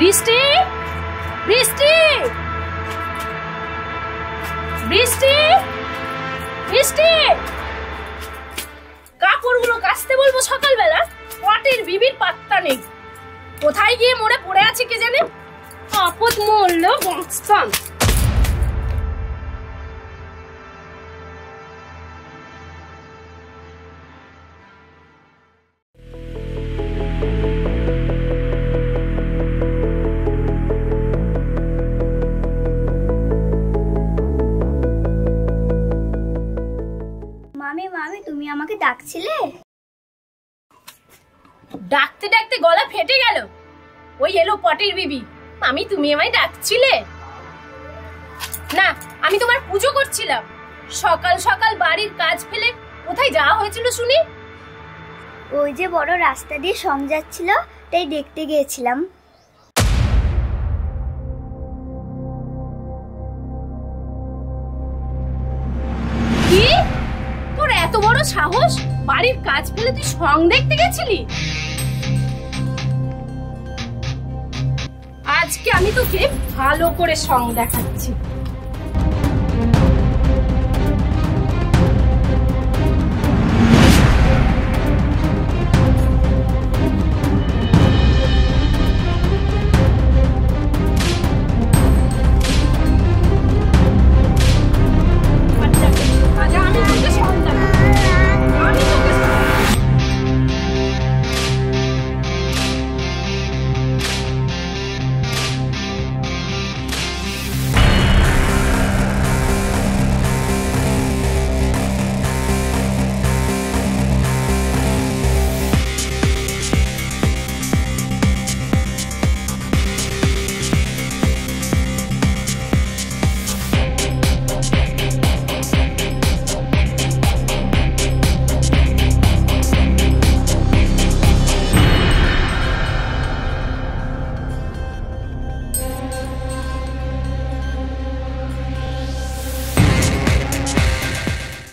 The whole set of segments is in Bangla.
বৃষ্টি, বৃষ্টি, বৃষ্টি, বৃষ্টি। কাপড়গুলো কাচতে বলবো সকালবেলা, পটের বিবির পাত্তা নেই। কোথায় গিয়ে মরে পড়ে আছে কে জানে। আপদ মরলো বাঁচতাম। মামি মামি তুমি আমাকে ডাকছিলে? ডাকতে ডাকতে গলা ফেটে গেল। ওই এলো পটের বিবি। মামি তুমি আমায় ডাকছিলে? না, আমি তোমার পুজো করছিলাম। সকাল সকাল বাড়ির কাজ ফেলে কোথায় যাওয়া হয়েছিল শুনি? ওই যে বড় রাস্তা দিয়ে সং যাচ্ছিল, তাই দেখতে গিয়েছিলাম। কি? তোর এত বড় সাহস? বাড়ির কাজ ফেলে তুই সং দেখতে গেছিলি? আজকে আমি তোকে ভালো করে সং দেখাচ্ছি।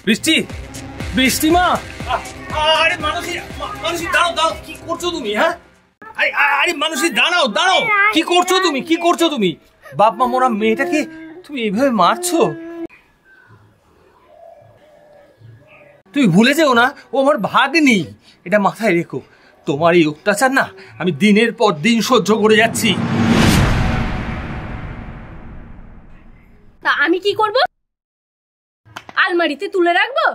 বৃষ্টি, বৃষ্টি মা। আরে মানুষই, মানুষই দাঁড়াও দাঁড়াও, কি করছো তুমি? হ্যাঁ, আরে আরে মানুষই দাঁড়াও দাঁড়াও, কি করছো তুমি? কি করছো তুমি? বাপ মা মোরা মেয়েটাকে তুমি এইভাবে মারছো? তুমি ভুলে যেও না, ও আমার ভাগ্নি। এটা মাথায় রেখো। তোমার এই অত্যাচার না আমি দিনের পর দিন সহ্য করে যাচ্ছি। তা আমি কি করব? আলমারিতে তুলে রাখবো?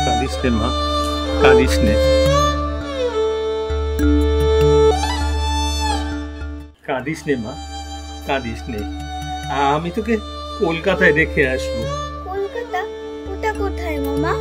কাঁদিস নে মা, কাঁদিস নে, কাঁদিস নে মা, কাঁদিস নে। আমি তোকে কলকাতায় রেখে আসবো। কলকাতা? ওটা কোথায় মামা?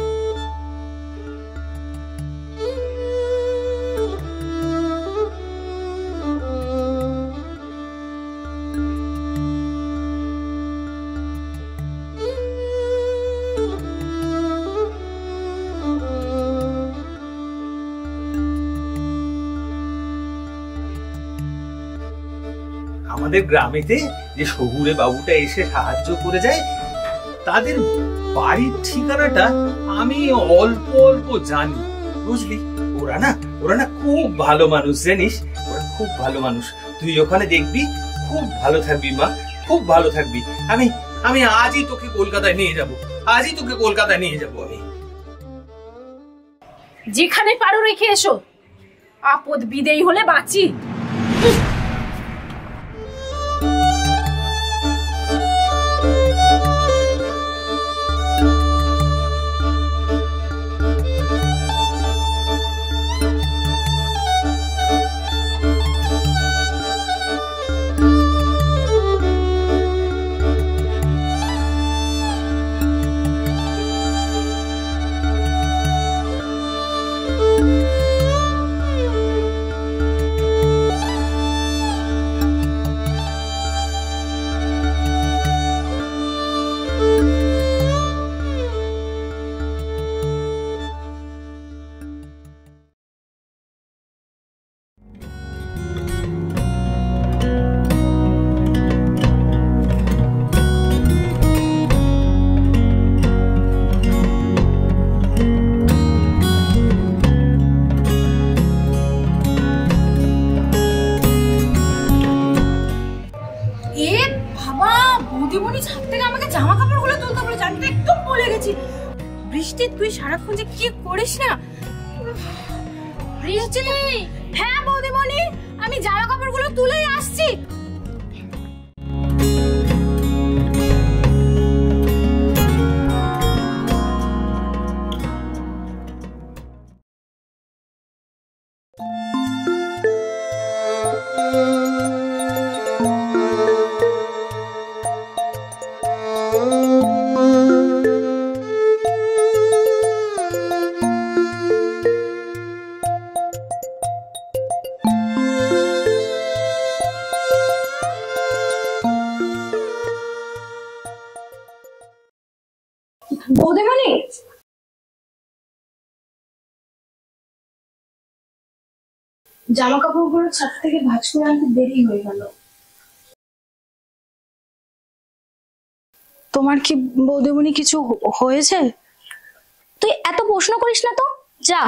আমাদের গ্রামেতে যে শহুরে বাবুটা এসে সাহায্য করে যায়, তাদের বাড়ির ঠিকানাটা আমি অল্প অল্প জানি, বুঝলি? ওরা না খুব ভালো মানুষ, জানিস? ওরা খুব ভালো মানুষ। তুই ওখানে দেখবি, খুব ভালো থাকবি মা, খুব ভালো থাকবি। আমি আমি আজই তোকে কলকাতায় নিয়ে যাব, আজই তোকে কলকাতায় নিয়ে যাব আমি। যেখানে পারো রেখে এসো, আপদ বিদেয়ী হলে বাঁচি। বৃষ্টি, তুই সারাক্ষণ যে কি করিস না। বৃষ্টি, হ্যাঁ বৌদিমণি, আমি জামা কাপড়গুলো তুলেই আসছি। বৌদিমণি, জামা কাপড়গুলো ছাদ থেকে ভাঁজ করে আনতে দেরি হয়ে গেল। তোমার কি বৌদিমণি কিছু হয়েছে? তুই এত প্রশ্ন করিস না তো, যা।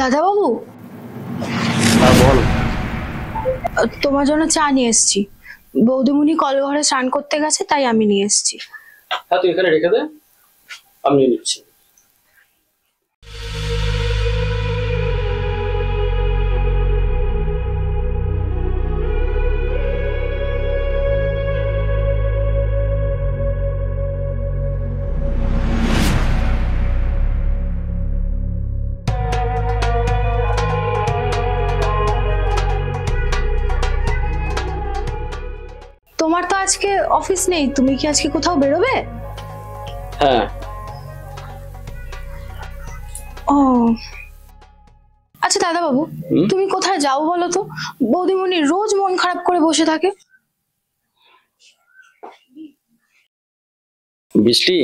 দাদা বাবু, বল। তোমার জন্য চা নিয়ে এসেছি। বৌদিমণি কলঘরে স্নান করতে গেছে, তাই আমি নিয়ে এসেছি। হ্যাঁ, তুই এখানে রেখে দে, আমি নিয়ে নিচ্ছি। তোমার তো আজকে অফিস নেই, তুমি কি আজকে কোথাও বেরোবে? হ্যাঁ। ও আচ্ছা দাদা বাবু, তুমি কোথায় যাও বলো তো? বৌদিমণি রোজ মন খারাপ করে বসে থাকে। বৃষ্টি,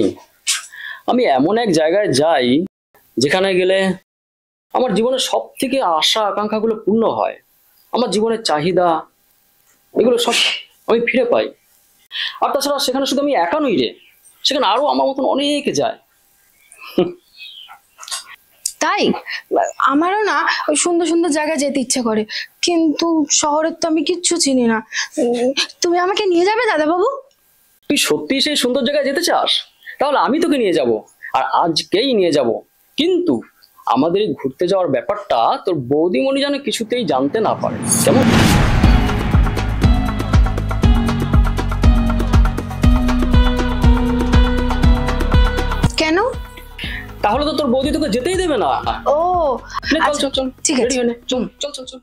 আমি এমন এক জায়গায় যাই যেখানে গেলে আমার জীবনের সব থেকে আশা আকাঙ্ক্ষাগুলো পূর্ণ হয়, আমার জীবনের চাহিদা এগুলো সব আমি ফিরে পাই। আর তাছাড়া সেখানে শুধু আমি একা নই রে, সেখানে আরো আমার মতন অনেকে যায়। তাই আমারও না ওই সুন্দর সুন্দর জায়গায় যেতে ইচ্ছে করে, কিন্তু শহরের তো আমি কিচ্ছু চিনি না। তুমি আমাকে নিয়ে যাবে দাদা বাবু? তুই সত্যি সেই সুন্দর জায়গায় যেতে চাস? তাহলে আমি তোকে নিয়ে যাব, আর আজকেই নিয়ে যাব। কিন্তু আমাদের এই ঘুরতে যাওয়ার ব্যাপারটা তোর বৌদিমণি যেন কিছুতেই জানতে না পারে, কেমন? কেন? তাহলে তো তোর বৌদি তোকে যেতেই দেবে না। ও চল চল চল, ঠিক আছে, চল চল চল চল।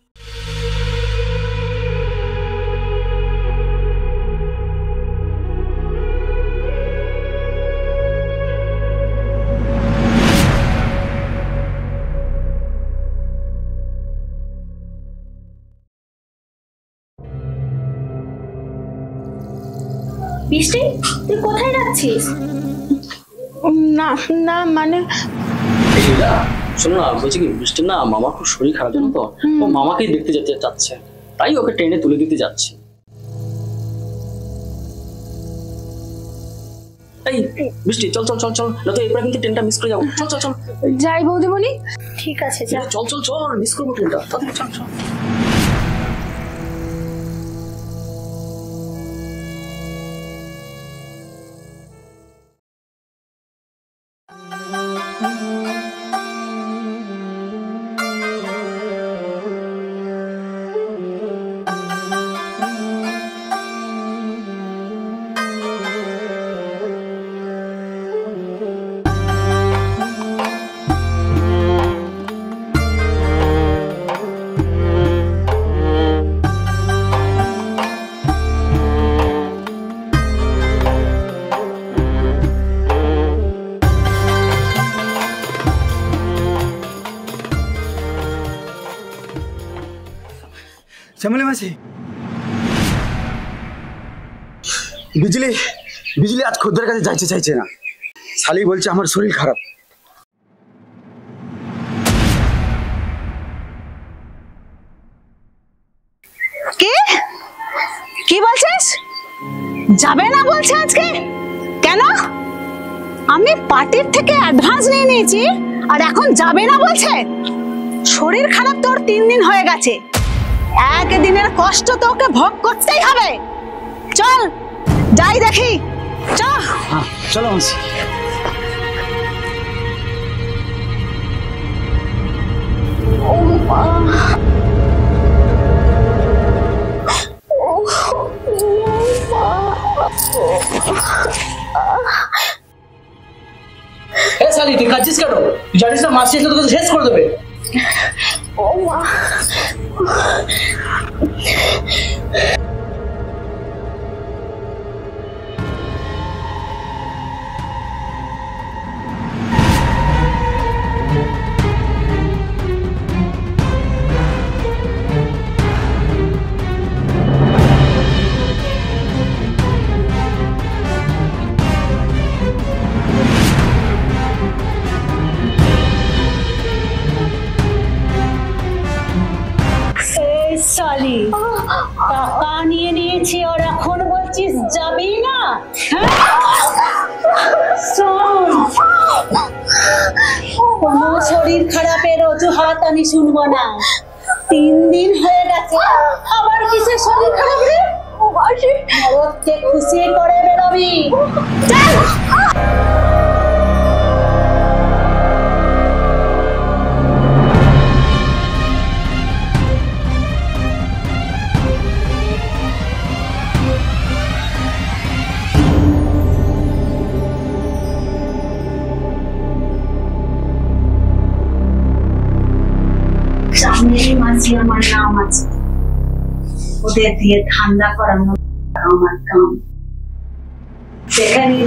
বৃষ্টি, তুই কোথায় যাচ্ছিস? না না মানে শোনো না, বলছি কি, বৃষ্টির না মামার খুব শরীর খারাপ, জানো তো? ও মামাকেই দেখতে যেতে চাচ্ছে, তাই ওকে ট্রেনে তুলে দিতে যাচ্ছে। এই বৃষ্টি, চল চল চল চল, না তো এরপরে কিন্তু ট্রেনটা মিস করে যাবো। চল চল চল যাই বৌদিমণি। ঠিক আছে, যা। চল চল চল, মিস করবো ট্রেনটা, তাড়াতাড়ি চল চল। শ্যামলী মাসি, বিজলি বিজলি আজ খদ্দের কাছে যাইতে চাইছে না। শালি বলছে আমার শরীর খারাপ। কে কি বলছিস? যাবে না বলছে আজকে? কেন? আমি পার্টির থেকে অ্যাডভান্স নিয়ে নিয়েছি আর এখন যাবে না বলছে? শরীর খারাপ তোর 3 দিন হয়ে গেছে, একদিনের কষ্ট তোকে ভোগ করতেই হবে। চল যাই দেখি, চল। হ্যাঁ চলো মাসি। শালি তুই খাচ্ছিস কেন? তুই জানিস না মাসি এসে তোকে শেষ করে দেবে। ও মা, সালি টাকা নিয়ে নিয়েছি আর এখন বলছিস যাবি না? শোন, কোনো শরীর খারাপের অজুহাত আমি শুনবো না। 3 দিন হয়ে গেছে, আবার কিসের শরীর খারাপ রে? মরদকে খুশি করে বেরোবি। চামেলি মাঝি আমার নাম আছে, ওদের দিয়ে ঠান্ডা করানো আমার কাম। সেখানে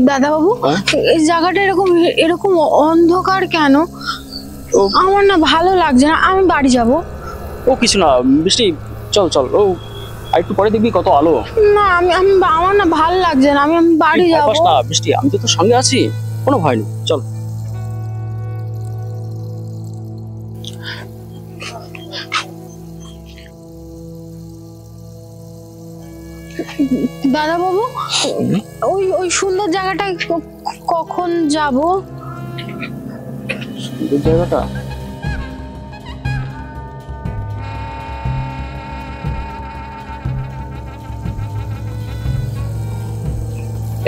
দাদা বাবু, এই জায়গাটা এরকম এরকম অন্ধকার কেন? আমার না ভালো লাগছে না, আমি বাড়ি যাব। ও কিছু না বৃষ্টি, চল চল, ও একটু পরে দেখবি কত আলো। না আমি আমার না ভালো লাগছে না, আমি বাড়ি যাব। না বৃষ্টি, আমি তো তোর সঙ্গে আছি, কোনো ভয় নেই, চল। দাদা বাবু, ওই সুন্দর জায়গাটায় কখন যাব? সুন্দর জায়গাটা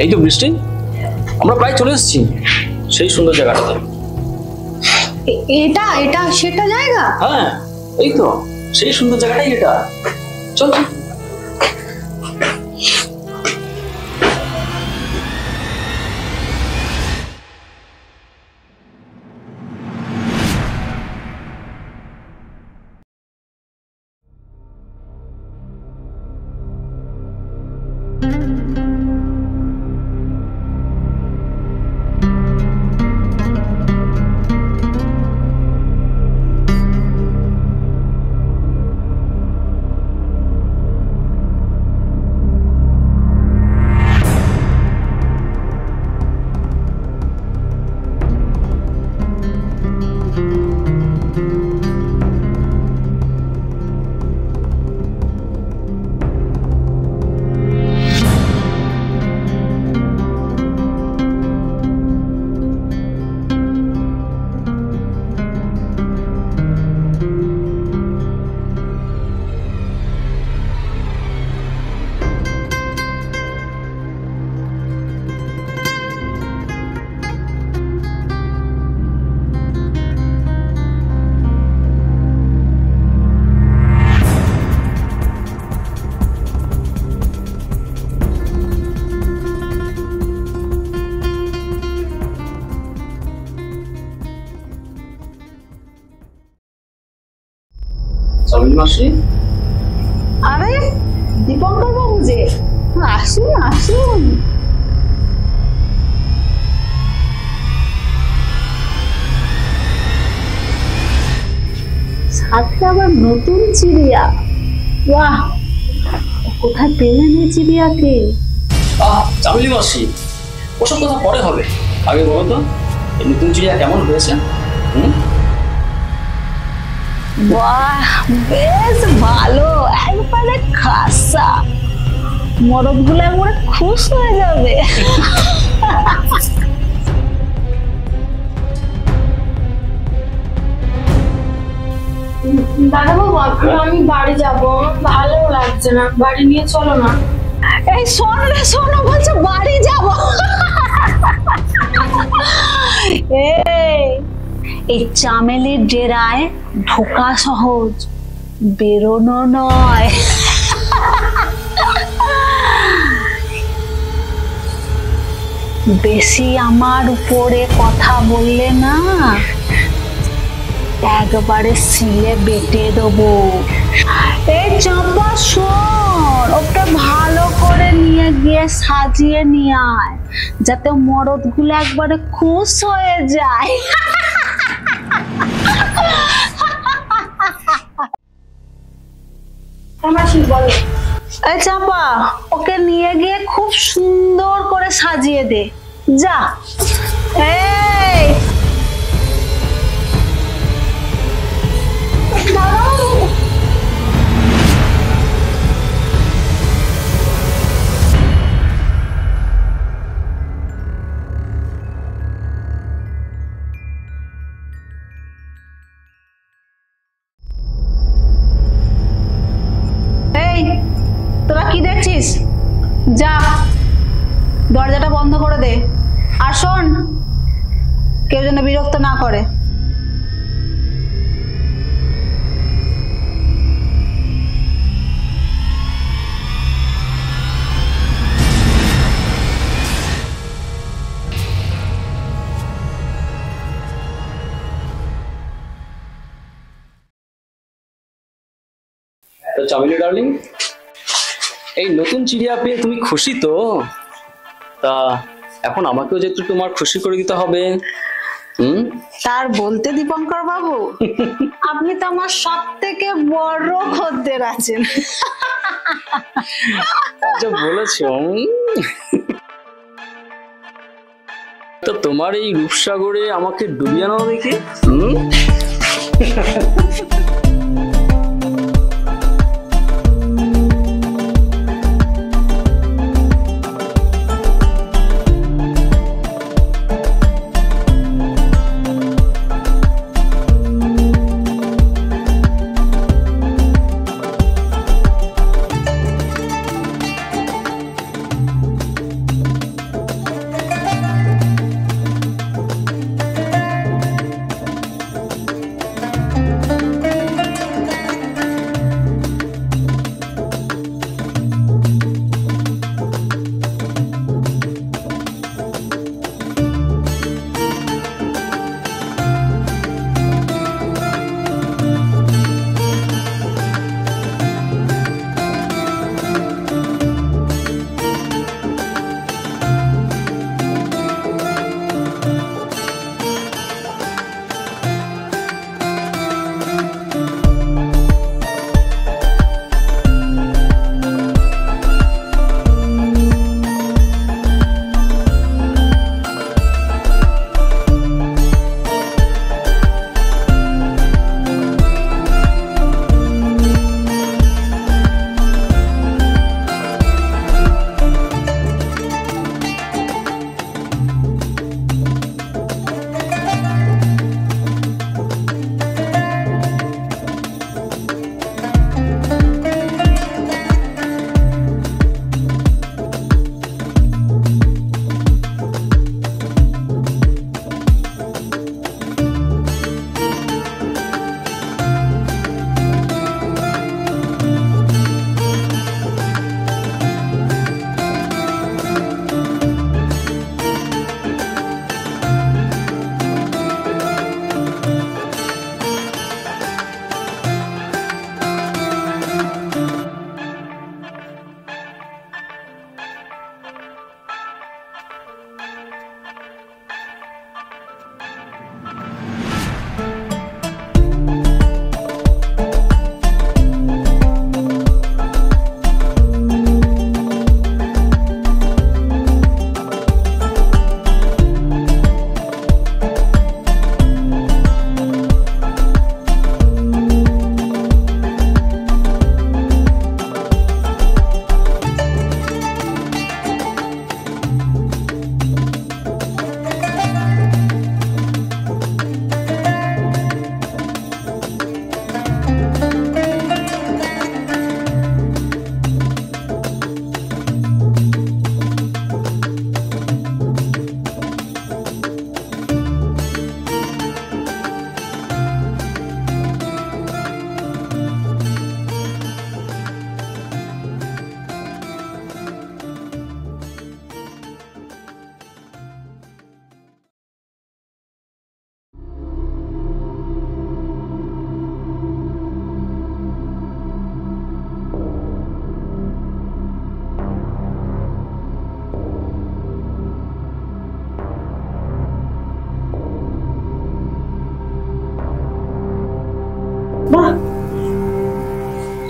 এই তো বৃষ্টি, আমরা প্রায় চলে এসেছি সেই সুন্দর জায়গাটাতে। এটা সেটা জায়গা? হ্যাঁ এই তো। সেই সুন্দর জায়গাটাই এটা। চল। চামেলি মাসি, আরে দীপঙ্কর বাবু যে, আসুন আসুন। সাথে আবার নতুন চিড়িয়া, বাহ! কোথায় পেলেন এই চিড়িয়াকে? চামেলি মাসি, ওসব কথা পরে হবে, আগে বলো তো এই নতুন চিড়িয়া কেমন হয়েছে? বাহ, বেশ ভালো, একবারে খাসা। মরদ গুলো একবারে খুশ হয়ে যাবে। দাদা বাবু, আমি বাড়ি যাবো, ভালো লাগছে না, বাড়ি নিয়ে চলো না। এই শোন রে, শোনো, বলছে বাড়ি যাব। এই চামেলির ডেরায় ঢোকা সহজ, বেরোনো নয়। বেশি আমার উপরে কথা বললে না, একবারে সিলে বেটে দেবো। এই চাপা শোন, ওটা ভালো করে নিয়ে গিয়ে সাজিয়ে নিয়ে আয়, যাতে মরদ গুলো একবারে খুশ হয়ে যায়। এই চাপা, ওকে নিয়ে গিয়ে খুব সুন্দর করে সাজিয়ে দে, যা। এই তোরা কি দেখছিস? যা, দরজাটা বন্ধ করে দে। আর শোন, কেউ যেন বিরক্ত না করে। তো চামেলি ডার্লিং, এই নতুন চিড়িয়া পেয়ে তুমি খুশি তো? তা এখন আমাকেও যেহেতু তোমার খুশি করে দিতে হবে। তার বলতে দীপঙ্কর বাবু, আপনি তো আমার সব থেকে বড় খদ্দের আছেন। যা বলেছো। তো তোমার এই রূপসাগরে আমাকে ডুবিয়ে নাও দেখি।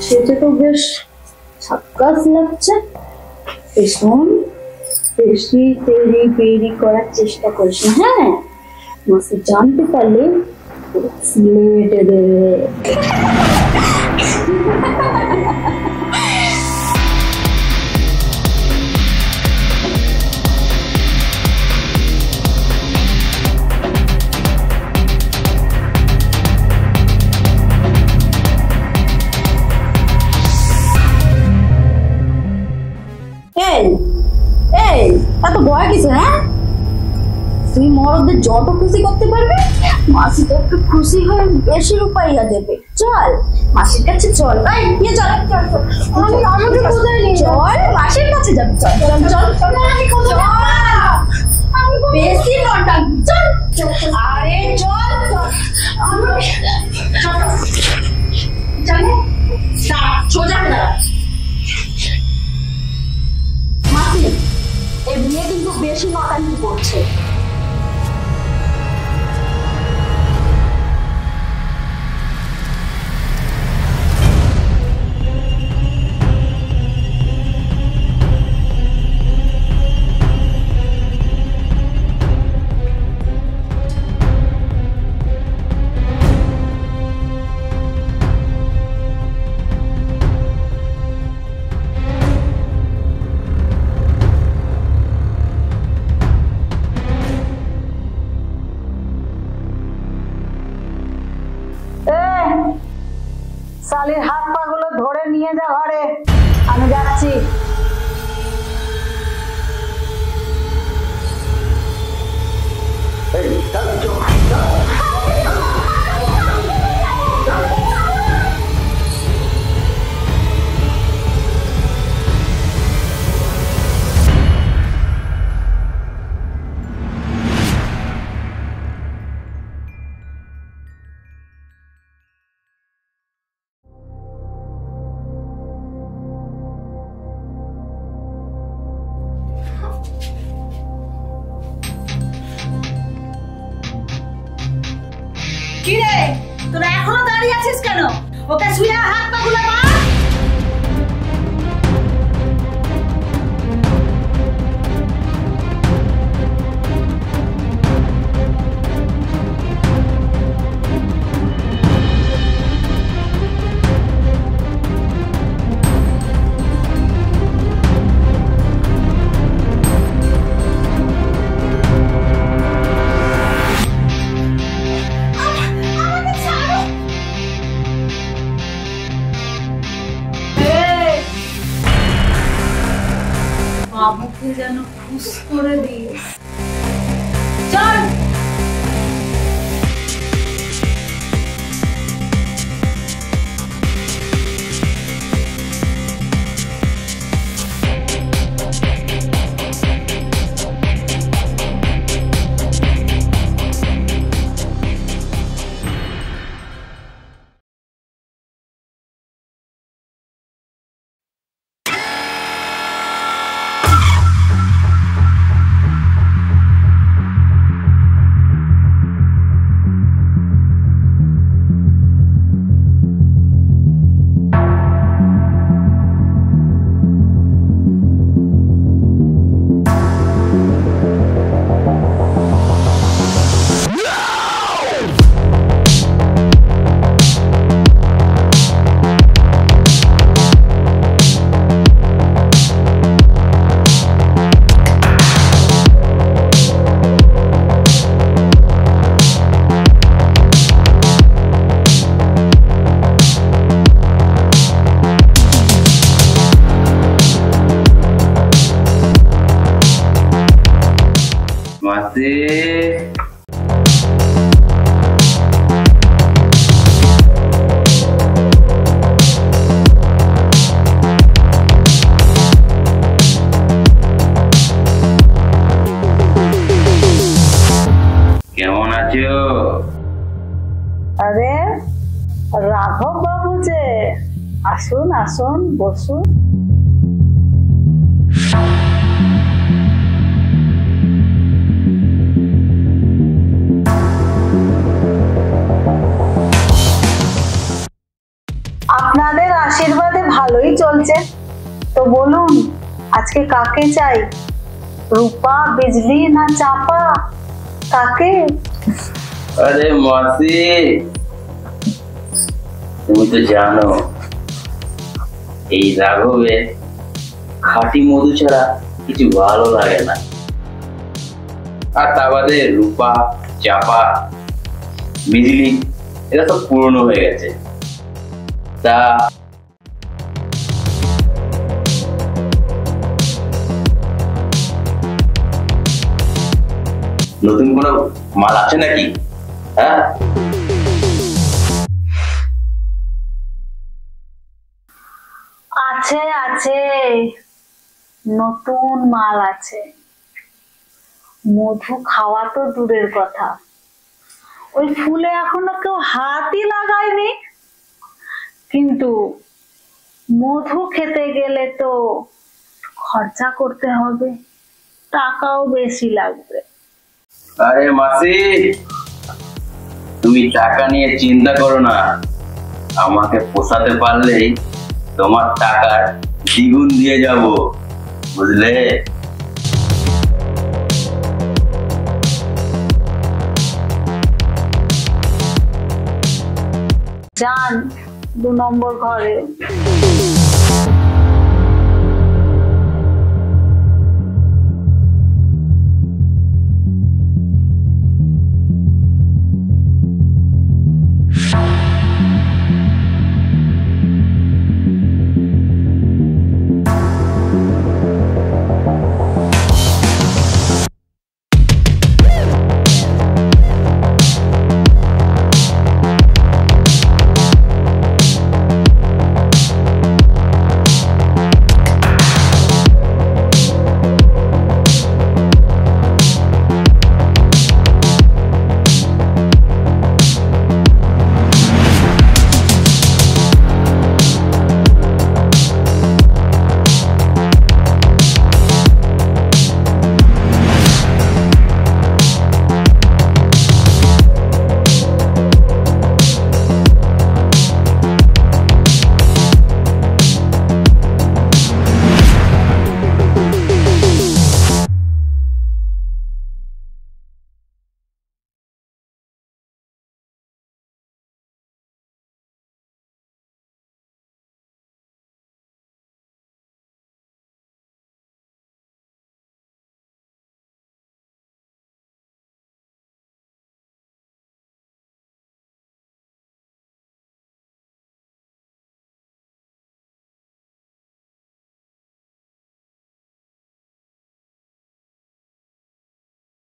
সেটা তো বেশ ঝাক্কাস লাগছে। শোন, বেশি তৈরি পেরি করার চেষ্টা করিস না, হ্যাঁ? মাসে জানতে পারলে সিলেটে দেবে। এই এই এত ভয় কিছু, হ্যাঁ? তুই মরদদের যত খুশি করতে পারবি, মাসি তো একটু খুশি হয়ে বেশি রূপাইয়া দেবে। চল মাসির কাছে চল, এই নিয়ে চল চল চল। আমাকে কোথায় নিয়ে চল? মাসির কাছে যাবি, চল চল চল চল। আমি কোথায় যাব? আমি বেশি নটাক, চল। আরে চল চল। জানে সোজা না মাসি, এই মেয়ে কিন্তু বেশি নটাঙ্কি করছে। শালির হাত পা গুলো ধরে নিয়ে যা ঘরে, আমি যাচ্ছি। কিরে, তোরা এখনো দাঁড়িয়ে আছিস কেন? ওকে শুয়ে হাত পা গুলো মার। বাবুকে যেন খুশ করে দিস। চল। কেমন আছো? আরে রাঘব বাবু যে, আসুন আসুন বসুন। আপনাদের আশীর্বাদে ভালোই চলছে। তো বলুন আজকে কাকে চাই, রূপা, বিজলি না চাপা, কাকে? আরে মাসি, তুমি তো জানো এই রাঘবে খাঁটি মধু ছাড়া কিছু ভালো লাগে না। আর তা বাদে রূপা, চাপা, বিজলি এরা সব পুরনো হয়ে গেছে। তা নতুন কোনো মাল আছে নাকি? হ্যাঁ, আছে আছে, নতুন মাল আছে। মধু খাওয়া তো দূরের কথা, ওই ফুলে এখনো কেউ হাতই লাগায়নি। কিন্তু মধু খেতে গেলে তো খরচা করতে হবে, টাকাও বেশি লাগবে। আরে মাসি, তুমি টাকা নিয়ে চিন্তা করো না, আমাকে পোষাতে পারলেই তোমার টাকার দ্বিগুণ দিয়ে যাব, বুঝলে? যান 2 নম্বর ঘরে।